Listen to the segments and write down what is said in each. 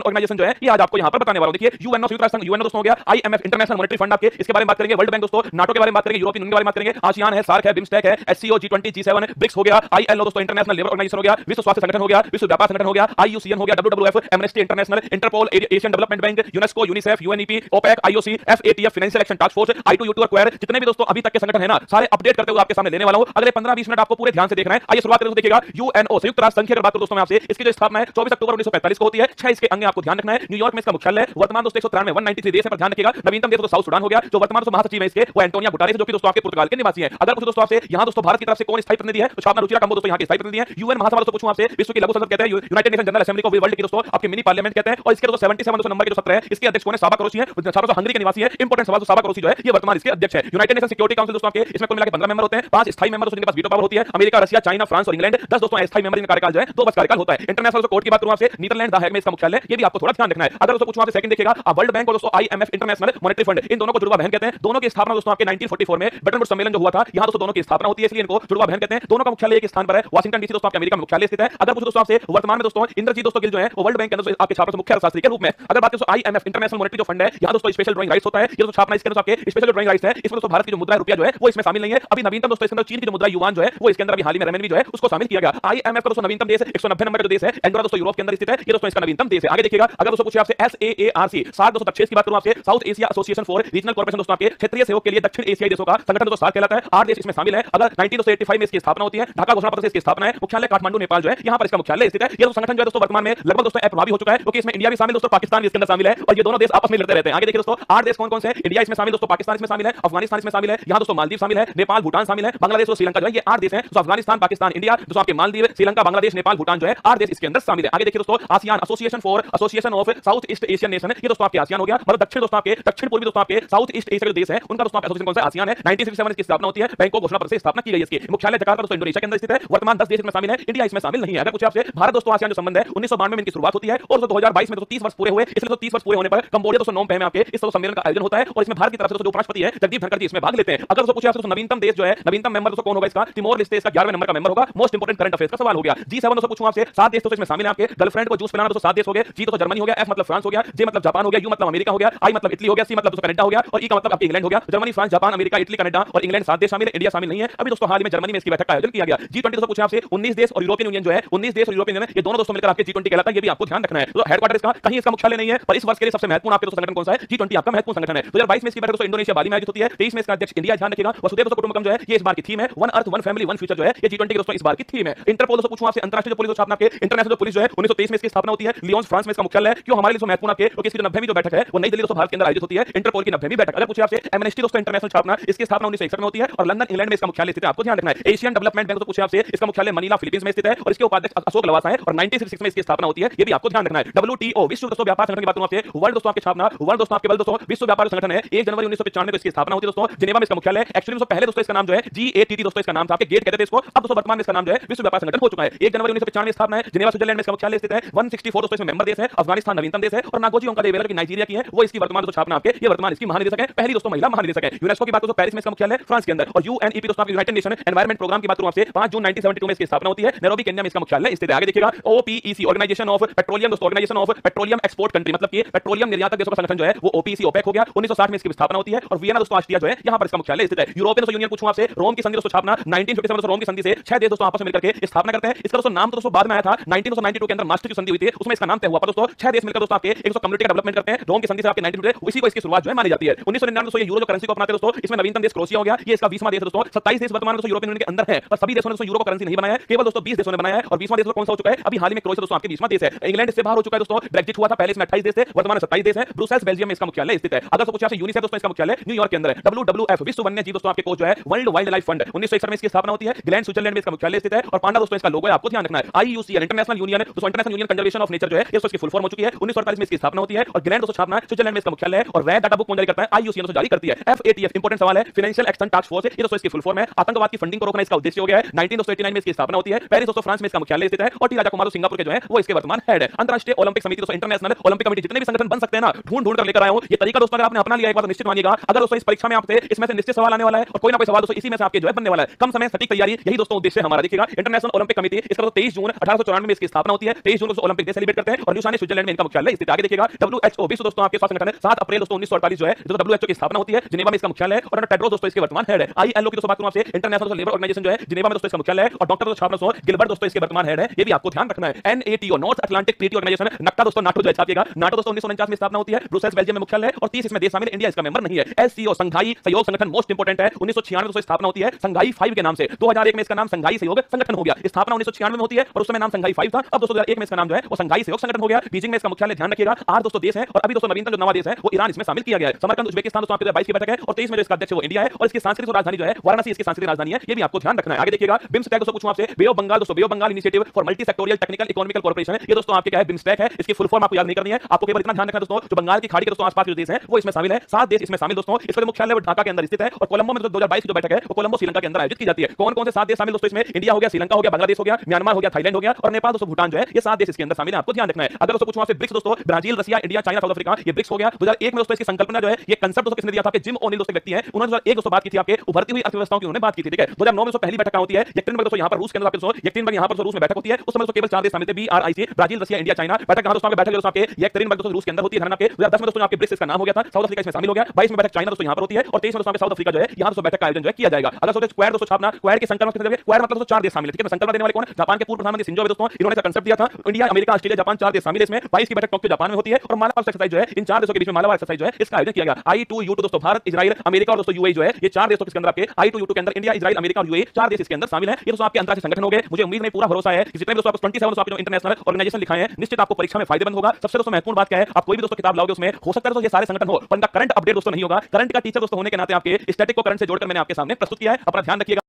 Organisation जो है ये आज आपको यहां पर बताने वाला हूं। देखिए यूएनओ संयुक्त राष्ट्र संघ, यूएनओ दोस्तों हो गया, आईएमएफ इंटरनेशनल मॉनेटरी फंड आपके, इसके बारे में बात करेंगे, वर्ल्ड बैंक दोस्तों, नाटो के बारे में बात करेंगे, यूरोपियन यूनियन के बारे में बात करेंगे, आसियान है, सार्क है, बिम्स्टेक है, एससीओ, जी20, जी7, ब्रिक्स हो गया, आईएलओ दोस्तों इंटरनेशनल लेबर ऑर्गेनाइजेशन हो गया, विश्व स्वास्थ्य संगठन हो गया, विश्व व्यापार संगठन हो गया, आईयूसीएन हो गया, WWF, Amnesty International, Interpol, Asian Development Bank, UNESCO, UNICEF, UNEP, OPEC, IOC, FATF, Financial Action Task Force, I2U2 एक्वायर, जितने भी दोस्तों अभी तक के संगठन है ना, सारे अपडेट करते हुए आपके सामने लेने वाला हूं। अगले 15-20 मिनट आपको पूरे ध्यान से देखना है। आइए शुरुआत करें तो देखिएगा यूएनओ संयुक्त राष्ट्र संघ की अगर बात करूं दोस्तों मैं आपसे, इसकी जो स्थापना है 24 अक्टूबर 1945 को होती है। 6 इसके अंग आपको ध्यान रखना है। न्यूयॉर्क में इसका मुख्यालय, वर्तमान दोस्तों 193 193 देश है, पर ध्यान रखिएगा। नवीनतम देश तो साउथ सूडान हो गया, जो वर्तमान दोस्तों महासचिव है इसके वो एंटोनिया गुटेरेस, जो कि दोस्तों आपके पुर्तगाल के निवासी हैं। अगर पूछो दोस्तों आपसे यहां दोस्तों भारत की तरफ से कौन स्थायी प्रतिनिधि है, तो छापना रुचिरा कंबो दोस्तों यहां के स्थायी प्रतिनिधि हैं। यूएन महासभा दोस्तों पूछूं आपसे, विश्व की लघु संसद कहते हैं, यूनाइटेड नेशन जनरल असेंबली को वर्ल्ड की दोस्तों आपके मिनी पार्लियामेंट कहते हैं। और इसके दोस्तों 77 दोस्तों नंबर के जो सत्र है, इसके अध्यक्ष कौन है? साबा करोसी है, हंगरी के निवासी है। इंपॉर्टेंट सवाल, साबा करोसी जो है ये वर्तमान इसके अध्यक्ष है। यूनाइटेड नेशन सिक्योरिटी काउंसिल दोस्तों आपके इसमें कुल मिलाकर 15 मेंबर होते हैं, 5 स्थायी मेंबर दोस्तों जिनके पास वीटो पावर होती है। अमेरिका, रशिया, चाइना, फ्रांस और इंग्लैंड 10 दोस्तों अस्थायी मेंबर, इनका कार्यकाल जो है 2 वर्ष कार्यकाल होता है। इंटरनेशनल कोर्ट की बात करूं आपसे, नीदरलैंड द हेग में इसका मुख्यालय, ये भी आपको थोड़ा ध्यान रखना है। अगर दोस्तों पूछूं आपसे सेकंड देखिएगा, वर्ल्ड बैंक और दोस्तों आईएमएफ इंटरनेशनल मॉनेटरी फंड, इन दोनों को जुड़वा बहन कहते हैं। दोनों की स्थापना दोस्तों आपके 1944 में ब्रेटन वुड्स सम्मेलन जो हुआ था, यहां दोस्तों दोनों की स्थापना होती है, इसलिए इनको जुड़वा बहन कहते हैं। दोनों का मुख्यालय एक स्थान पर है, वाशिंगटन डीसी दोस्तों आपके अमेरिका में मुख्यालय स्थित है। अगर पूछो दोस्तों आपसे वर्तमान में दोस्तों इंद्रजीत दोस्तों गिल जो है वो वर्ल्ड बैंक के अंदर आपके छात्र मुख्य शास्त्री के रूप में। अगर बात करें आईएमएफ इंटरनेशनल मॉनेटरी जो फंड है, यहां दोस्तों स्पेशल ड्राइंग राइट्स होता है, ये दोस्तों छापना इसके अंदर आपके स्पेशल ड्राइंग राइट्स है। इसमें दोस्तों भारत की जो मुद्रा रुपया जो है वो इसमें शामिल नहीं है। अभी नवीनतम दोस्तों इसके अंदर चीन की जो मुद्रा युआन जो है वो इसके अंदर अभी हाल ही में रेमनवी जो है उसको शामिल किया गया। आईएमएफ का दोस्तों नवीनतम देश 190 नंबर का जो देश है, एंडोरा दोस्तों यूरोप के अंदर स्थित है, ये दोस्तों इसका नवीनतम देश है। आगे देखिएगा, अगर दोस्तों पूछे आपसे एसएएआरसी सार्क दोस्तों तक की बात करूं आपसे, south Asia association for regional cooperation दोस्तों आपके क्षेत्रीय सहयोग के लिए दक्षिण एशियाई देशों का संगठन दोस्तों सार्क कहलाता है। 8 देश इसमें शामिल है। अगर 1985 में इसकी स्थापना होती है, ढाका घोषणा पत्र से इसकी स्थापना है। मुख्यालय काठमांडू नेपाल जो है यहां पर इसका मुख्यालय स्थित है। ये जो संगठन जो है दोस्तों वर्तमान में लगभग दोस्तों अप्रभावी हो चुका है, क्योंकि इसमें इंडिया भी शामिल दोस्तों, पाकिस्तान भी इसके अंदर शामिल है, और ये दोनों देश आपस में लड़ते रहते हैं। आगे देखिए दोस्तों 8 देश कौन-कौन से हैं। इंडिया इसमें शामिल दोस्तों, पाकिस्तान इसमें शामिल है, अफगानिस्तान इसमें शामिल है, यहां दोस्तों मालदीव शामिल है, नेपाल भूटान शामिल है, बांग्लादेश और श्रीलंका जो है, ये 8 देश हैं। तो अफगानिस्तान, पाकिस्तान, इंडिया दोस्तों आपके मालदीव, श्रीलंका, बांग्लादेश, नेपाल, भूटान जो है 8 देश इसके अंदर शामिल है। आगे देखिए दोस्तों ASEAN association of south east Asian nation, ये दोस्तों आपके आसियान हो गया। मतलब दक्षिण दोस्तों आपके दक्षिण पूर्वी दोस्तों आपके साउथ ईस्ट एशिया के देश है, उनका दोस्तों एसोसिएशन कौन सा? आसियान है। 1967 इसकी स्थापना होती है, बैंकॉक घोषणा पत्र से स्थापना की गई है। इसकी मुख्यालय जकार्ता दोस्तों इंडोनेशिया के अंदर स्थित है। वर्तमान 10 देश इसमें शामिल है, इंडिया इसमें शामिल नहीं है। अगर कुछ आपसे भारत दोस्तों आसियान जो संबंध है 1992 में इनकी शुरुआत होती है, और 2022 में दोस्तों 30 वर्ष पूरे हुए। इसलिए दोस्तों 30 वर्ष पूरे होने पर कंबोडिया दोस्तों नोम पे में आपके इस सम्मेलन का आयोजन होता है, और इसमें भारत की तरफ से दोस्तों जो उपराष्ट्रपति है जगदीप धनखड़ जी इसमें भाग लेते हैं। अगर दोस्तों पूछे आपसे नवीनतम देश जो है, नवीनतम मेंबर दोस्तों कौन होगा इसका? तिमोर लेस्टे इसका 11वें नंबर का मेंबर होगा। मोस्ट इंपोर्टेंट करंट अफेयर्स का सवाल हो गया। जी7 दोस्तों पूछूं आपसे, 7 देश दोस्तों इसमें शामिल है आपके। गर्लफ्रेंड को जूस पिलाना दोस्तों 7 देश हो गए। जी तो जर्मनी हो गया, एफ मतलब फ्रांस हो गया, जे मतलब जापान हो गया, यू मतलब अमेरिका हो गया, आई मतलब इटली हो गया, सी मतलब दोस्तों कनाडा हो गया, और ई का मतलब आपके इंग्लैंड हो गया। Germany, France, Japan, America, Italy, Canada और इंग्लैंड 7 देश शामिल है, इंडिया शामिल नहीं है। अभी दोस्तों हाल ही में जर्मनी में इसकी बैठक का आयोजन किया गया। जी20 दोस्तों पूछे आपसे 19 देश और यूरोपियन यूनियन जो है, 19 देश और यूरोपियन यूनियन ये दोनों दोस्तों मिलकर आपके जी20 कहलाता है। ये भी आपको ध्यान रखना है। तो हेडक्वार्टर इसका कहीं इसका मुख्यालय नहीं है, पर इस वर्ष के लिए सबसे महत्वपूर्ण आपके दोस्तों संगठन कौन सा है? जी20 आपका महत्वपूर्ण संगठन है। 2022 में इसकी बैठक दोस्तों इंडोनेशिया बाली में आयोजित होती है। 23 में इसका अध्यक्ष इंडिया, ध्यान रखिएगा। वसुधैव दोस्तों कुटुंबकम जो है ये इस बार की थीम है। One earth one family one future जो है ये जी20 के दोस्तों इस बार की थीम है। इंटरपोल दोस्तों पूछूं आपसे, अंतरराष्ट्रीय पुलिस स्थापना के इंटरनेशनल पुलिस जो है 1923 में इसकी स्थापना होती है। लियोन फ्रांस में इसका मुख्यालय है। क्यों हमारे लिए महत्वपूर्ण आपके? क्योंकि इसकी 90वीं जो बैठक है वो नई दिल्ली दोस्तों भारत के अंदर आयोजित होती है। इंटरपोल की 90वीं बैठक। अगर पूछे आपसे एमनेस्टी दोस्तों इंटरनेशनल स्थापना, इसकी स्थापना 1961 में होती है, और लंदन इंग्लैंड में इसका मुख्यालय स्थित है। आपको ध्यान रखना है। एशियन डेवलपमेंट बैंक तो पूछे आपसे, इसका मुख्यालय मनीला फिलीपींस में स्थित है, और इसके उपाध्यक्ष अशोक लवासा है, और 1966 में इसकी स्थापना होती है। ये भी आपको ध्यान रखना है। डब्ल्यूटीओ विश्व दोस्तों व्यापार संगठन की बात करूं आपसे, वर्ल्ड दोस्तों आपके स्थापना, वर्ल्ड दोस्तों आपके दोस्तों विश्व व्यापार संगठन है 1 जनवरी 1995 को इसकी स्थापना होती है दोस्तों। जिनेवा में इसका मुख्यालय। एक्चुअली दोस्तों पहले दोस्तों इसका नाम जो है GATT दोस्तों इसका नाम था, आपके गेट कहते थे इसको। अब दोस्तों वर्तमान में इसका नाम जो है विश्व व्यापार संगठन हो चुका है। 1 जनवरी 1995 में स्थापना है। जिनेवा स्विट्जरलैंड में इसका मुख्यालय स्थित है। 164 दोस्तों इसमें मेंबर देश है। अफगानिस्तान नवीनतम देश है, और नागोजी ओंकादेवेला की नाइजीरिया की है, वो इसकी वर्तमान दोस्तों स्थापना आपके ये वर्तमान इसकी महानिदेशक है, पहली दोस्तों महिला महानिदेशक है। यूनेस्को की बात करूं तो पेरिस में इसका मुख्यालय फ्रांस के अंदर, और यूएनईपी दोस्तों आपके यूनाइटेड नेशन एनवायरनमेंट प्रोग्राम की बात करूं आपसे 5 जून 1972 में इसकी स्थापना होती है। नैरोबी केन्या में इसका मुख्यालय स्थित है। आगे देखिएगा ओपीईसी ऑर्गेनाइजेशन ऑफ पेट्रोलियम दोस्तों, organisation of petroleum export country, मतलब कि पेट्रोलियम निर्यातक देशों का संगठन जो है वो ओपीईसी ओपेक हो गया। 1960 में इसकी स्थापना होती है, और वियना दोस्तों ऑस्ट्रिया जो है यहां पर इसका मुख्यालय स्थित है। यूरोपियन यूनियन पूछूं आपसे, रोम की संधि दोस्तों स्थापना 1957 दोस्तों, रोम की संधि से 6 देश दोस्तों आपस में मिलकर के स्थापना करते हैं। इसका दोस्तों नाम तो दोस्तों बाद में आया था, 1992 के अंदर मास्टर की संधि हुई थी, उसमें इसका नाम तय हुआ। पर दोस्तों 6 देश मिलकर दोस्तों आपके एक कम्युनिटी का डेवलपमेंट करते हैं। रोम की संधि से आपके 19 इसी को इसकी शुरुआत जो है मानी जाती है। 1999 दोस्तों ये यूरो जो करेंसी को अपनाते हैं दोस्तों, इसमें नवीनतम देश क्रोएशिया हो गया, ये इसका 20वां देश है दोस्तों। 27 देश वर्तमान में दोस्तों यूरोपियन यूनियन के अंदर है, पर सभी देशों ने दोस्तों यूरो को करेंसी नहीं बनाया है, केवल दोस्तों 20 देशों ने बनाया है। और 20वां देश कौन सा हो चुका है? अभी हाल ही में क्रोएशिया दोस्तों आपके 20वां देश है। इंग्लैंड इससे बाहर हो चुका है दोस्तों, ब्रेक्जिट हुआ था, पहले इसमें 28 देश थे, वर्तमान में 27 देश है। ब्रुसेल्स बेल्जियम में इसका मुख्यालय स्थित है। अगर कुछ आपसे यूनिसेफ दोस्तों इसका मुख्यालय न्यूयॉर्क के अंदर है। WWF विश्व वन्य जीव दोस्तों आपके कोष जो है वर्ल्ड वाइल्ड लाइफ फंड 1961 में इसकी स्थापना होती है। ग्लैंड स्विट्जरलैंड में इसका मुख्यालय स्थित है, और पांडा दोस्तों इसका लोगो है, आपको ध्यान रखना है। IUCN इंटरनेशनल यूनियन दोस्तों, international union conservation of nature जो है ये इसकी फुल फॉर्म हो चुकी है। 1948 में इसकी स्थापना होती है, और ग्लैंड दोस्तों स्थापना स्विट्जरलैंड में इसका मुख्यालय है, और रेड डाटा बुक कौन जारी करता है? IUCN दोस्तों जारी करती है। FATF इंपॉर्टेंट सवाल है, फाइनेंशियल एक्शन टास्क फोर्स, ये दोस्तों इसकी फुल फॉर्म है। आतंकवाद की फंडिंग को रोकना इसका उद्देश्य हो गया है। 1989 में इसकी स्थापना होती है। पेरिस दोस्तों फ्रांस में इसका मुख्यालय स्थित है, और टी राजा कुमार सिंगापुर के जो है वो इसके वर्तमान हेड है। अंतरराष्ट्रीय ओलंपिक समिति दोस्तों, इंटरनेशनल ओलंपिक कमेटी, जितने भी संगठन बन सकते हैं ना, ढूंढ कर लेकर आया हूं। ये तरीका दोस्तों अगर आपने अपना लिया एक बार निश्चित मानिएगा, अगर दोस्तों इस परीक्षा में आपसे इसमें से निश्चित सवाल आने वाला है, और कोई ना कोई सवाल दोस्तों इसी में से आपके जो है बनने वाला है। कम समय सटीक तैयारी, यही दोस्तों उद्देश्य हमारा। देखिएगा इंटरनेशनल ओलंपिक कमेटी, इसका 23 जून 1894 में इसकी स्थापना होती है। 23 जून को ओलंपिक डे सेलिब्रेट करते हैं, और राजधानी स्विट्जरलैंड में इनका मुख्यालय स्थित। आगे देखिएगा WHO विश्व दोस्तों आपके स्वास्थ्य संगठन 7 अप्रैल दोस्तों 1948 जो है जो WHO की स्थापना होती है, जिनेवा में इसका मुख्यालय है, और टेड्रोस दोस्तों इसके वर्तमान हेड है। ILO की दोस्तों बात करूं आपसे, इंटरनेशनल लेबर ऑर्गेनाइजेशन जो है जिनेवा में दोस्तों इसका मुख्यालय है, और डॉक्टर दोस्तों छापना गिलबर्ट दोस्तों इसके वर्तमान हेड है। ये भी आपको ध्यान रखना है। NATO North Atlantic Treaty Organization, नक्का दोस्तों नाटो जो है छापिएगा, नाटो दोस्तों 1949 में स्थापना होती है, ब्रुसेल्स बेल्जियम में मुख्यालय है, और 30 इसमें देश शामिल, इंडिया इसका मेंबर नहीं है। SCO संघाई सहयोग संगठन मोस्ट इंपोर्टेंट है, 1996 में दोस्तों स्थापना होती है संघाई 5 के नाम से। 2001 में इसका नाम संघाई सहयोग संगठन हो गया। स्थापना 1996 में होती है और उस समय नाम संघाई 5 था। अब दोस्तों 2001 में इसका नाम जो है वो संघाई सहयोग संगठन हो गया। बीजिंग में इसका मुख्यालय, ध्यान रखिएगा। 8 दोस्तों देश है, और अभी दोस्तों नवीनतम जो नवा देश है वो ईरान इसमें शामिल किया गया है। समरकंद उज्बेकिस्तान दोस्तों आपके 22 की बैठक है, और 23 में जो इसका अध्यक्ष वो इंडिया है, और इसकी सांस्कृतिक राजधानी जो है वाराणसी इसकी सांस्कृतिक राजधानी है। ये भी आपको ध्यान रखना है। आगे देखिएगा बिम्स्टेक दोस्तों पूछूं आपसे, बे ऑफ बंगाल दोस्तों, bay of Bengal initiative for multi sectoral technical economical cooperation, ये दोस्तों आपके क्या है बिम्स्टेक है। इसकी फुल फॉर्म आपको याद नहीं करनी है, आपको केवल इतना ध्यान रखना है दोस्तों जो बंगाल की खाड़ी के दोस्तों आसपास जो देश है वो इसमें शामिल है। 7 देश इसमें शामिल दोस्तों। इसका मुख्यालय ढाका के अंदर स्थित है, और कोलंबो में 2022 की जो बैठक है वो कोलंबो श्रीलंका के अंदर आयोजित की जाती है। कौन कौन से 7 देश शामिल दोस्तों इसमें? इंडिया हो गया, श्रीलंका हो गया, बांग्लादेश हो गया, म्यांमार हो गया, थाईलैंड हो गया, और नेपाल दोस्तों, भूटान जो है, ये 7 देश इसके अंदर शामिल है। आपको ध्यान रखना है। अगर दोस्तों पूछूं आपसे ब्रिक्स दोस्तों, Brazil, Russia, India, China, south Africa, ये ब्रिक्स हो गया। 2001 में दोस्तों इसकी संकल्पना जो है, ये कांसेप्ट दोस्तों किसने दिया था? आपके जिम ओनिल दोस्तों व्यक्ति हैं, उन्होंने 2001 दोस्तों बात की थी आपके उभरती हुई अर्थव्यवस्थाओं की, उन्होंने बात की थी। ठीक है, 2009 में दोस्तों पहली बैठक होती है यekaterinburg दोस्तों, यहां पर रूस के अंदर आपके दोस्तों यekaterinburg यहां पर रूस में बैठक होती है। उस समय दोस्तों केवल 4 देश शामिल थे, BRIC, Brazil, Russia, India, China. बैठक कहां दोस्तों आपके बैठक दोस्तों आपके यekaterinburg दोस्तों रूस के अंदर होती है। ध्यान आपके 2010 में दोस्तों आपके ब्रिक्स इसका नाम हो गया था, साउथ अफ्रीका इसमें शामिल हो गया। 22 में बैठक चाइना दोस्तों यहां पर होती है, और 23 में दोस्तों आपके साउथ अफ्रीका जो है यहां दोस्तों बैठक का आयोजन जो है किया जाएगा। अगर सोचे क्वाड दोस्तों छापना, क्वाड के संकल्प कितने? क्वाड मतलब दोस्तों 4 देश शामिल है। ठीक है, संकल्प देने वाले कौन? जापान के पूर्व प्रधानमंत्री शिंजो आबे दोस्तों, इन्होंने इसका कांसेप्ट दिया था। इंडिया, अमेरिका, ऑस्ट्रेलिया, जापान 4 देश शामिल है इसमें। 22 की बैठक टोक्यो जापान में होती है, और मालाबार एक्सरसाइज जो है इन 4 देशों के बीच में मालाबार एक्सरसाइज जो है इसका आयोजन किया गया। I2U2 दोस्तों, भारत, इजराइल, अमेरिका और दोस्तों UAE जो है, ये 4 देशों के अंदर आपके I2U2 के अंदर इंडिया, इजराइल, अमेरिका और UAE 4 देश इसके अंदर शामिल है। ये दोस्तों आपके अंतर्राष्ट्रीय संगठन हो गए। मुझे उम्मीद नहीं, पूरा भरोसा है कि जितने भी दोस्तों आपको 27 दोस्तों आपके जो इंटरनेशनल ऑर्गेनाइजेशन लिखा है, निश्चित आपको परीक्षा में फायदेमंद होगा। सबसे दोस्तों महत्वपूर्ण बात क्या है, आप कोई भी दोस्तों किताब लाओगे उसमें हो सकता है दोस्तों ये सारे संगठन हो, पर इनका करंट अपडेट दोस्तों नहीं होगा। करंट का टीचर दोस्तों होने के नाते आपके स्टैटिक को करंट से जोड़कर मैंने आपके सामने प्रस्तुत किया है। अपना ध्यान रखिएगा।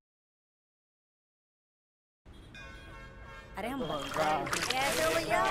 अरे हम कैसे हो भैया?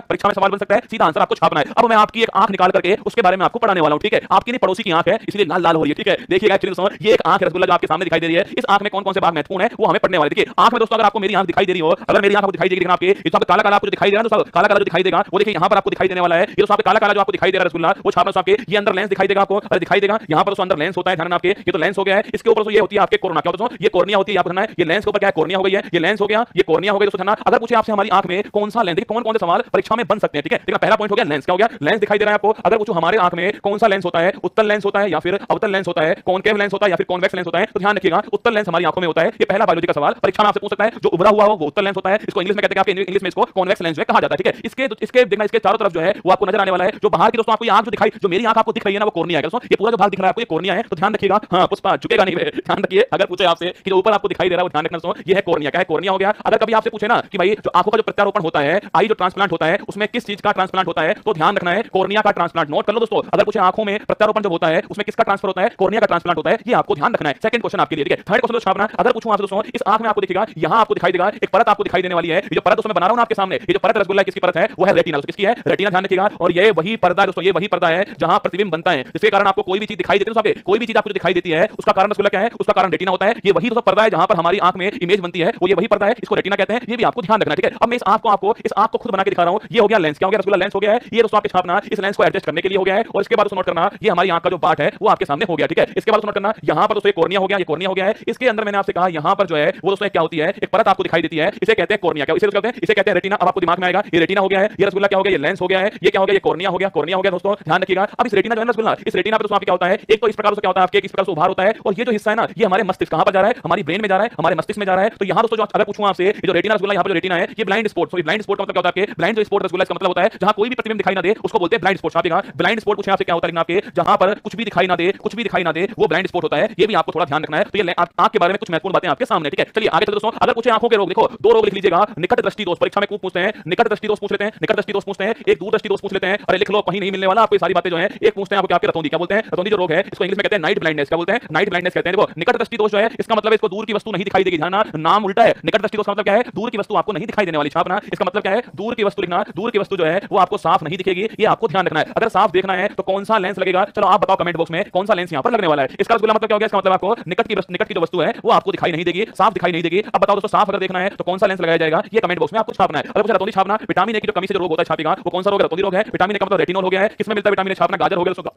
परीक्षा में सवाल बन सकता है, सीधा आंसर आपको छापना है। अब मैं आपकी एक आंख निकाल करके उसके बारे में आपको पढ़ाने वाला हूं। ठीक है, आपकी नहीं पड़ोसी की आंख है, इसलिए लाल लाल हो रही है। ठीक है, देखिएगा एक्चुअली दोस्तों, ये एक आंख रसगुल्ला जो आपके सामने दिखाई दे रही है, इस आंख में कौन कौन से भाग महत्वपूर्ण है वो हमें पढ़ने वाले। देखिए आंख में दोस्तों, अगर आपको मेरी आंख दिखाई दे रही हो, अगर मेरी आंख आपको दिखाई देगी, आपके ये तो काला काला आपको दिखाई दे रहा है दोस्तों, काला काला जो दिखाई देगा वो देखिए यहां पर आपको दिखाई देने वाला है। ये दोस्तों आपको काला काला जो आपको दिखाई दे रहा है रसगुल्ला, वो छापना आपके ये अंदर लेंस दिखाई देगा आपको, अरे दिखाई देगा यहां पर दोस्तों अंदर लेंस होता है। ध्यान आपके ये तो लेंस हो गया है, इसके ऊपर ये होती है आपके कोर्निया। क्या दोस्तों? ये कोर्निया होती है, आपको ध्यान है, ये लेंस के ऊपर क्या है? कोर्निया हो गई है, ये लेंस हो गया, ये कोर्निया हो गई दोस्तों। ध्यान, अगर पूछे आपसे हमारी आंख में कौन सा लेंस, देखिए कौन कौन से सवाल परीक्षा में बन सकते हैं। ठीक है, देखना पहला पॉइंट हो गया लेंस। क्या हो गया? लेंस दिखाई दे रहा है आपको। अगर पूछो हमारे आंख में कौन सा लेंस होता है, उत्तल लेंस होता है या फिर अवतल लेंस होता है, कॉनकेव लेंस होता है या फिर कॉन्वेक्स लेंस होता है, तो ध्यान रखिएगा उत्तल लेंस हमारी आंखों में होता है। ये पहला बायोलॉजी का सवाल परीक्षा में आपसे पूछ सकता है। जो उभरा हुआ हो वो उत्तल लेंस होता है, इसको इंग्लिश में कहते हैं, आपके इंग्लिश में इसको कॉन्वेक्स लेंस कहा जाता है। ठीक है, इसके देखना, इसके चारों तरफ जो है वो आपको नजर आने वाला है। जो बाहर की दोस्तों आपको ये आंख जो दिखाई, जो मेरी आंख आपको दिख रही है ना, वो कोर्निया है दोस्तों। ये पूरा जो भाग दिख रहा है आपको, ये कोर्निया है। तो ध्यान रखिएगा, हां पुष्पा झुकेगा नहीं, ध्यान रखिए। अगर पूछे आपसे कि जो ऊपर आपको दिखाई दे रहा है वो ध्यान रखना दोस्तों, ये है कोर्निया। क्या है? कोर्निया हो गया। अगर कभी आपसे पूछे ना कि भाई जो आंखों का जो प्रत्यारोपण होता है, आई जो ट्रांसप्लांट होता है, उसमें किस चीज का ट्रांसप्लांट होता है, तो ध्यान रखना है कोर्निया का ट्रांसप्लांट। नोट कर लो दोस्तों, अगर पूछे आंखों में प्रत्यारोपण जो होता है उसमें किसका ट्रांसफर होता है, कोर्निया का ट्रांसप्लांट होता है, ये आपको ध्यान रखना है। सेकंड क्वेश्चन आपके लिए। ठीक है, थर्ड क्वेश्चन छापना। अगर पूछूं आपसे दोस्तों, इस आंख में आपको दिखेगा, यहां आपको दिखाई देगा एक परत आपको दिखाई देने वाली है। ये जो परत दोस्तों मैं बना रहा हूं ना आपके सामने, ये जो परत रसगुल्ला किसकी परत है, वो है रेटिना। किसकी है? रेटिना। ध्यान रखिएगा। और ये वही पर्दा दोस्तों, ये वही पर्दा है जहां प्रतिबिंब बनता है, जिसके कारण आपको कोई भी चीज दिखाई देती है दोस्तों, कोई भी चीज आपको दिखाई देती है उसका कारण रसगुल्ला क्या है, उसका कारण रेटिना होता है। ये वही दोस्तों पर्दा है जहां पर हमारी आंख में इमेज बनती है, वो ये वही पर्दा है, इसको रेटिना कहते हैं। ये भी आपको ध्यान रखना है। ठीक है, अब मैं इस आंख को आपको खुद बना के दिखा रहा हूं। ये हो गया लेंस। क्या हो गया? रसगुल्ला लेंस हो गया है। ये दोस्तों आपके छापना इस लेंस को एडजस्ट करने के लिए हो गया है। और इसके बाद दोस्तों नोट करना, ये हमारी आंख का जो पार्ट है वो आपके सामने हो गया। ठीक है, इसके बाद नोट करना, यहां पर दोस्तों ये कोर्निया हो गया, ये कोर्निया हो गया है। इसके अंदर मैंने आपसे कहा यहां पर जो है वो दोस्तों क्या होती है, एक परत आपको दिखाई देती है, इसे कहते हैं कोर्निया। क्या इसे कहते हैं? इसे कहते हैं रेटिना। अब आपको दिमाग में आएगा ये रेटिना हो गया है, ये रसगुल्ला क्या हो गया, ये लेंस हो गया है, ये क्या हो गया, ये कोर्निया हो गया, कोर्निया हो गया दोस्तों। ध्यान रखिएगा। अब इस रेटिना जो है रसगुल्ला, इस रेटिना पे दोस्तों आपके क्या होता है, एक तो इस प्रकार से क्या होता है आपके, इस प्रकार से उभार होता है, और ये जो हिस्सा है ना, ये हमारे मस्तिष्क कहां पर जा रहा है, हमारी ब्रेन में जा रहा है, हमारे मस्तिष्क में जा रहा है। तो यहां दोस्तों जो अगर पूछूं आपसे, ये जो रेटिना रसगुल्ला यहां पर जो रेटिना है, ये ब्लाइंड स्पॉट। तो ब्लाइंड स्पॉट का मतलब क्या होता है आपके, ब्लाइंड जो स्पॉट रसगुल्ला, इसका मतलब होता है जहां कोई भी प्रतिबिंब दिखाई ना दे उसको बोलते हैं ब्लाइंड स्पॉट। छापिएगा, ब्लाइंड स्पॉट पूछे आपसे क्या होता है आपके, जहां पर कुछ भी दिखाई ना दे, कुछ भी दिखाई ना दे, वो ब्लाइंड स्पॉट होता है। ये भी आपको थोड़ा ध्यान रखना है। तो ये आंख के बारे में कुछ महत्वपूर्ण बातें आपके सामने। ठीक है, चलिए आगे चलते दोस्तों। अगर पूछे आंखों के रोग, देखो 2 रोग लिख लीजिएगा। निकट दृष्टि दोष, परीक्षा में खूब पूछते हैं, निकट दृष्टि दोष पूछ लेते हैं, निकट दृष्टि दोष पूछते हैं, एक दूर दृष्टि दोष पूछ लेते हैं। अरे लिख लो, कहीं नहीं मिलने वाला आपको सारी बातें जो है। एक पूछते हैं आपको आपके रतौंधी, क्या बोलते हैं, रतौंधी जो रोग है इसको इंग्लिश में कहते हैं नाइट ब्लाइंडनेस। क्या बोलते हैं? नाइट ब्लाइंडनेस कहते हैं। देखो निकट दृष्टि दोष जो है इसका मतलब इसको दूर की वस्तु नहीं दिखाई देगी। ध्यान, नाम उल्टा है। निकट दृष्टि दोष का मतलब क्या है, दूर की वस्तु आपको नहीं दिखाई देने वाली। छापना, इसका मतलब क्या है, दूर की वस्तु लिखना, दूर की वस्तु जो है वो आपको साफ नहीं दिखेगी, ये आपको ध्यान रखना है। अगर साफ देखना है तो कौन सा लेंस लगेगा, चलो आप बताओ कमेंट बॉक्स में कौन सा लेंस यहां पर लगने वाला है। इसका रसगुल्ला मतलब क्या हो गया, इसका मतलब आपको निकट की जो वस्तु है वो आपको दिखाई नहीं देगी, साफ दिखाई नहीं देगी। अब बताओ दोस्तों, साफ अगर देखना है तो कौन सा लेंस लगाया जाएगा, ये कमेंट बॉक्स में आपको छापना है। अगर कुछ रतौंधी छापना, विटामिन ए की जो कमी से जो रोग होता है छापेगा, वो कौन सा रोग है, रतौंधी रोग है। विटामिन ए का मतलब रेटिनॉल हो गया है। किसमें मिलता है विटामिन ए? छापना, गाजर हो गया दोस्तों,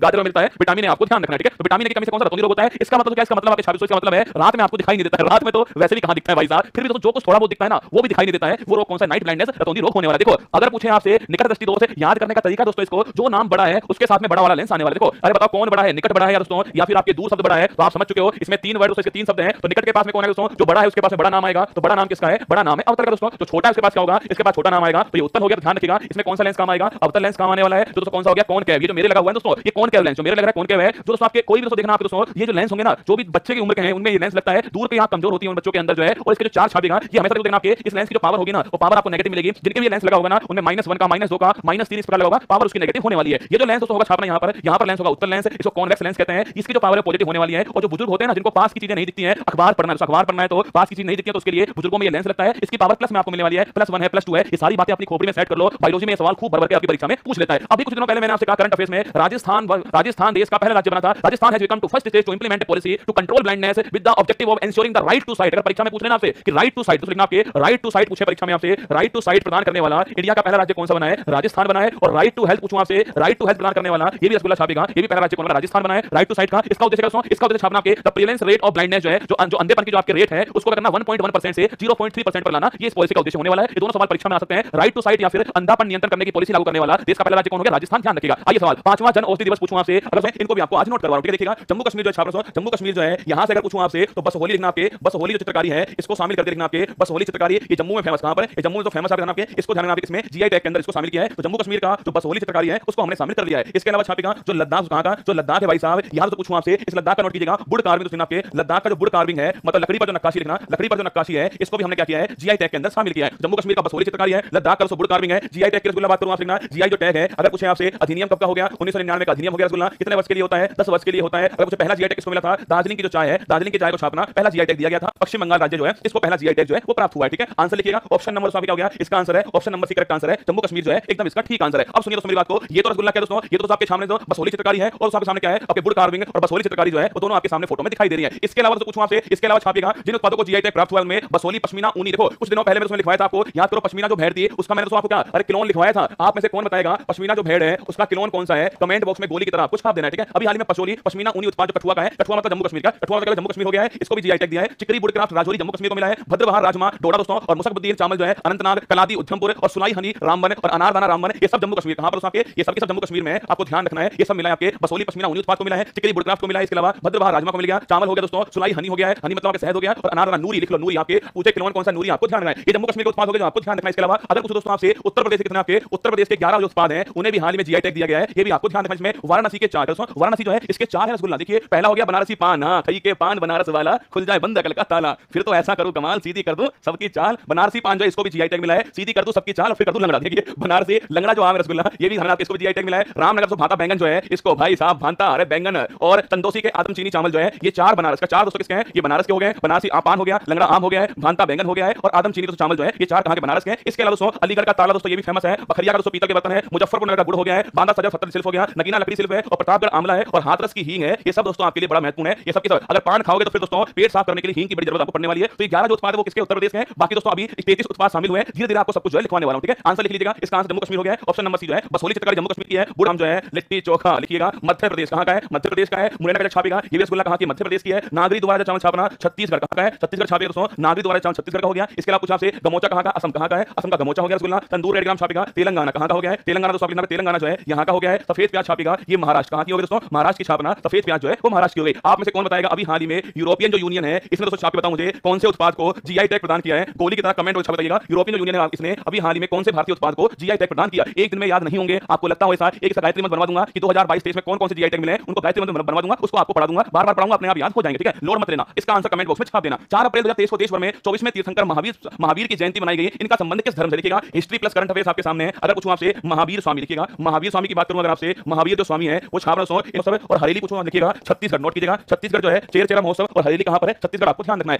गाजर में मिलता है विटामिन ए, आपको ध्यान रखना है, ठीक है। तो विटामिन ए की कमी से कौन सा रतौंधी रोग होता है? इसका मतलब क्या? इसका मतलब आपके छाती, इसका मतलब है रात में आपको दिखाई नहीं देता है। रात में तो वैसे भी कहां दिखता है भाई साहब, फिर भी दोस्तों जो कुछ थोड़ा बहुत दिखता है ना वो भी दिखाई नहीं देता है। वो रोग कौन सा? नाइट ब्लाइंडनेस, रतौंधी रोग होने वाला है। देखो अगर पूछे आपसे निकट दृष्टि दोष याद करने का तरीका दोस्तों, इसको जो नाम बड़ा है उसके साथ में बड़ा वाला लेंस आने वाला है। देखो अरे बताओ कौन बड़ा है? निकट बड़ा है या दोस्तों या फिर आपके दूर शब्द बड़ा है? तो आप समझ चुके हो इसमें तीन वर्ड, इसके तीन शब्द हैं। तो निकट के पास में कौन है दोस्तों? जो बड़ा है उसके पास में बड़ा नाम आएगा। तो बड़ा नाम किसका है? बड़ा नाम है अवतल का दोस्तों। तो छोटा है उसके पास क्या होगा? इसके पास छोटा नाम आएगा। तो ये उत्तल हो गया। ध्यान रखिएगा इसमें कौन सा लेंस काम आएगा? अवतल लेंस काम आने वाला है। तो दोस्तों कौन सा हो गया? कॉनकेव। ये जो मेरे लगा हुआ है दोस्तों, ये कॉनकेव लेंस जो मेरे लग रहा है कॉनकेव है। जो दोस्तों आपके कोई भी दोस्तों देखना आपके दोस्तों ये जो लेंस होंगे ना, जो भी बच्चे की उम्र के हैं उनमें ये लेंस लगता है, दूर के यहाँ कमजोर होती है उन बच्चों के अंदर जो है। और इसके जो चार्ज छापेगा ये हमेशा देखना आपके इस लेंस की जो पावर होगी ना वो पावर आपको नेगेटिव मिलेगी। जिनके भी लेंस लगा होगा ना उनमें -1 का, -2 का, -3 इस प्रकार लगा होगा, पावर उसकी नेगेटिव होने वाली है। ये जो लेंस दोस्तों होगा छापना यहाँ पर लेंस होगा उत्तल लेंस, इसको कॉन्वेक्स लेंस कहते हैं। इसकी जो पावर है पॉजिटिव होने वाली है। और जो बुजुर्ग होते हैं ना जिनको पास की चीजें नहीं दिखती हैं, अखबार पढ़ना है, अखबार पढ़ना है तो पास की चीज नहीं दिखती है तो उसके लिए बुजुर्गों में ये लेंस लगता है। इसकी पावर प्लस में आपको मिलने वाली है, +1 है, +2 है। ये सारी बातें अपनी खोपड़ी में सेट कर लो। बायोलॉजी में ये सवाल खूब भर भर के आपकी परीक्षा में पूछ लेता है। अभी कुछ दिनों पहले मैंने आपसे कहा करंट अफेयर्स में राजस्थान देश का पहला राज्य बना था। Rajasthan has become to first state to implement a policy to control blindness with the objective of ensuring the right to sight. अगर परीक्षा में पूछ लेना आपसे कि राइट टू साइट तो लिखना आपके राइट टू साइट पूछे परीक्षा में आपसे, राइट टू साइट प्रदान करने वाला इंडिया का पहला राज्य कौन सा बना है? राजस्थान बना है। और राइट टू हेल्थ पूछूं आपसे, राइट टू हेल्थ प्रदान करने वाला ये भी रसगुल्ला छापेगा, ये भी पहला राज्य कौन बना? राजस्थान बना है। राइट टू साइट का इसका उद्देश्य क्या? इसका उद्देश्य छापना आपके the prevalence rate of blindness जो है, जो अंधेपन की जो आपके रेट है उसको करना 1.1% से 0.3% पर लाना, ये इस पॉलिसी का उद्देश्य होने वाला है। ये दोनों सवाल परीक्षा में आ सकते हैं। राइट टू साइट या फिर अंधापन नियंत्रण करने की पॉलिसी लागू करने वाला देश का पहला राज्य कौन हो गया? राजस्थान। ध्यान रखिएगा। आइए सवाल पांचवां जन औषधि दिवस पूछूं आपसे, अगर इनको भी आपको आज नोट करवा रहा हूं, ठीक है। देखिएगा जम्मू कश्मीर जो छाप रहा हूं, जम्मू कश्मीर जो है यहां से अगर पूछूं आपसे तो बस होली लिखना आपके, बस होली जो चित्रकारी है इसको शामिल करके लिखना आपके, बस होली चित्रकारी। ये जम्मू में फेमस कहां पर है? ये जम्मू में तो फेमस है आपके, इसको ध्यान में आपके इसमें जीआई टैग के अंदर इसको शामिल किया है। तो जम्मू कश्मीर का जो बस होली चित्रकारी है उसको हमने शामिल कर दिया है। इसके अलावा छापेगा जो लद्दाख, कहां का? जो लद्दाख है भाई साहब, यहां से पूछूं आपसे इस लद्दाख का नोट कीजिएगा। वुड कार्विंग तो आपके लद्दाख का जो वुड कार्विंग है मतलब लकड़ी पर जो नक्काशी लिखना, लकड़ी पर जो नक्काशी है इसको भी हमने क्या किया है? जीआई टैग के अंदर शामिल किया है। जम्मू कश्मीर का बस होली चित्रकारी है, लद्दाख का वुड कार्विंग है, जीआई टैग की रसगुल्ला बात करूं आप लिखना। जीआई जो टैग है अगर पूछे आपसे अधिनियम कब का हो गया? 1999 का अधिनियम हो गया। रसगुल्ला कितने वर्ष के लिए होता है? 10 वर्ष के लिए होता है। अगर मुझे पहला जीआई टैग किसको मिला था? दार्जिलिंग की जो चाय है, दार्जिलिंग की चाय को छापना पहला जीआई टैग दिया गया था। पश्चिम बंगाल राज्य जो है इसको पहला जीआई टैग जो है वो प्राप्त हुआ है, ठीक है। आंसर लिखिएगा। ऑप्शन नंबर क्या हो गया? इसका आंसर है option number C correct answer है। जम्मू कश्मीर जो है एकदम इसका ठीक आंसर है। अब सुनिए दोस्तों मेरी बात को, ये तो रसगुल्ला क्या दोस्तों? ये तो आपके सामने जो बस होली चित्रकारी है और आपके सामने क्या है? आपके वुड कार्विंग और बस होली चित्रकारी जो है वो दोनों आपके सामने फोटो में दिखाई दे रही है। इसके अलावा तो पूछूं आपसे, इसके अलावा छापेगा जिन उत्पादों को जीआई टैग प्राप्त हुआ है उनमें बस होली पश्मीना ऊनी। देखो कुछ दिनों पहले मैंने उसमें लिखवाया था आपको, याद करो पश्मीना जो भेड़ थी उसका मैंने दोस्तों आपको क्या अरे क्लोन लिखवाया था। आप में से कौन बताएगा पश्मीना जो भेड़ है उसका क्लोन कौन सा है? कमेंट बॉक्स में गोली की तरह आपको छाप देना है, ठीक है। अभी हाल में पशोली पश्मीना ऊनी उत्पाद जो कठुआ का है, कठुआ मतलब जम्मू कश्मीर का, कठुआ मतलब जम्मू कश्मीर हो गया है, इसको भी जीआई टैग दिया है। चिकरी वुडक्राफ्ट राजौरी जम्मू कश्मीर को मिला है। भद्रबहार राजमा डोडा दोस्तों और मुसकबद्दीन चावल जो है अनंतनाग, कलादी उधमपुर और सुलाई हनी रामबन और अनारदाना रामबन ये सब जम्मू कश्मीर। कहां पर आपके? ये सब के सब जम्मू कश्मीर में है। आपको ध्यान रखना है ये सब मिला है आपके बसोली पश्मीना ऊनी उत्पाद को मिला है, चिकरी वुडक्राफ्ट को मिला है, इसके अलावा भद्रबहार राजमा को मिल गया, चावल हो गया दोस्तों, सुलाई हनी हो गया है, हनी मतलब आपके शहद हो गया और अनारदाना नूरी लिख लो। नूरी आपके पूछे क्लोन कौन सा? नूरी आपको ध्यान रखना है। ये जम्मू कश्मीर के उत्पाद हो गए जो आपको ध्यान रखना है। इसके अलावा अगर कुछ दोस्तों आपसे उत्तर प्रदेश के कितने आपके उत्तर प्रदेश के 11 जो उत्पाद हैं उन्हें भी हाल में जीआई टैग दिया गया है, ये भी आपको ध्यान रखना है। इसमें वाराणसी के 4 दोस्तों, वाराणसी जो है इसके 4 है रसगुल्ला। देखिए पहला हो गया बनारसी पान, हां खई के पान बनारस वाला खुल जाए बंद अकल का ताला, फिर तो ऐसा करूं कमाल सीधी कर दूं सबकी चाल। बनारसी पान जो है इसको भी जीआई टैग मिला है, सीधी कर दूं सबकी चाल और फिर कर दूं लंगड़ा। देखिए बनारसी लंगड़ा जो आम रसगुल्ला ये भी आपको इसको भी जीआई टैग मिला है। रामनगर से भाता बैंगन जो है इसको भाई साहब भांता अरे बैंगन और तंदोसी के आदम चीनी चावल जो है ये 4 बनारस का 4 दोस्तों किसके हैं? ये बनारस के हो गए। बनारसी पान हो गया, लंगड़ा आम हो गया है, भांता बैंगन हो गया है और आदम चीनी दोस्तों चावल जो है ये 4 कहां के? बनारस के। इसके अलावा दोस्तों अलीगढ़ का ताला दोस्तों ये भी फेमस है। बखरिया का दोस्तों पीतल के बर्तन है, मुजफ्फरपुर नगर का गुड़ हो गया है, बांदा सजा सत्तर सिल्फ हो गया, नगीना लकड़ी सिल्फ है और प्रतापगढ़ आंवला है और हाथरस की हींग है। ये सब दोस्तों आपके लिए बड़ा महत्वपूर्ण है। ये सब के सब अगर पान खाओगे तो फिर दोस्तों पेट साफ करने के लिए हींग की बड़ी जरूरत आपको पड़ने वाली है। तो ये 11 जो उत्पाद है वो किसके? उत्तर प्रदेश के हैं। बाकी दोस्तों अभी 33 उत्पाद शामिल हुए हैं। धीरे-धीरे आपको सब कुछ जो है लिखवाने वाला हूं, ठीक है। आंसर लिख लीजिएगा। इसका आंसर जम्मू कश्मीर हो गया है। ऑप्शन नंबर सी जो है बसोली चित्रकारी जम्मू कश्मीर की है। बुड़ाम जो है लिट्टी चोखा लिखिएगा मध्य प्रदेश कहां का है? मध्य प्रदेश का है। मुरैना का छापेगा ये रसगुल्ला कहां की? मध्य प्रदेश की है। नागरी द्वारा चावल छापना छत्तीसगढ़ कहां का है? छत्तीसगढ़ छापेगा दोस्तों, नागरी द्वारा चावल छत्तीसगढ़ का हो गया। इसके अलावा पूछा आपसे गमोचा कहां का? असम कहां का है? असम का गमोचा हो गया रसगुल्ला। तंदूर रेडग्राम छापेगा तेलंगाना कहां का हो गया है? तेलंगाना दोस्तों आपके तेलंगाना जो है यहां का हो गया है। सफेद प्याज छापेगा ये महाराष्ट्र कहां की हो गई दोस्तों? महाराष्ट्र की छापना सफेद प्याज जो है वो महाराष्ट्र की हो गई। आप में से कौन बताएगा अभी हाल ही में यूरोपियन जो यूनियन है इसने दोस्तों छाप के बताओ मुझे कौन से उत्पाद को जीआई टैग प्रदान किया है? गोली की तरह कमेंट में बताइएगा। यूरोपियन यूनियन है इसने अभी हाल ही में कौन से भारतीय उत्पाद को जीआई टैग प्रदान किया? एक दिन में याद नहीं होंगे आपको लगता हो सर। एक गायत्री मंत्र बनवा दूंगा कि 2022-23 में कौन-कौन से जीआई टैग मिले हैं उनको गायत्री मंत्र बनवा दूंगा, उसको आपको पढ़ा दूंगा, बार-बार पढ़ाऊंगा, अपने आप याद हो जाएंगे, ठीक है। लोड मत लेना। इसका आंसर कमेंट बॉक्स में छाप देना। 4 अप्रैल 2023 को देशभर में 24वें तीर्थंकर महावीर की जयंती मनाई गई। इनका संबंध किस धर्म से? लिखिएगा। हिस्ट्री प्लस करंट अफेयर्स आपके सामने है। अगर पूछूं आपसे महावीर स्वामी लिखिएगा। महावीर स्वामी की बात करूं अगर आपसे, महावीर जो स्वामी है वो छाप और हरेली पूछूं लिखिएगा छत्तीसगढ़। नोट कीजिएगा छत्तीसगढ़ जो है चेर चेरा महोत्सव और हरेली कहां पर है? छत्तीसगढ़ आपको ध्यान रखना है।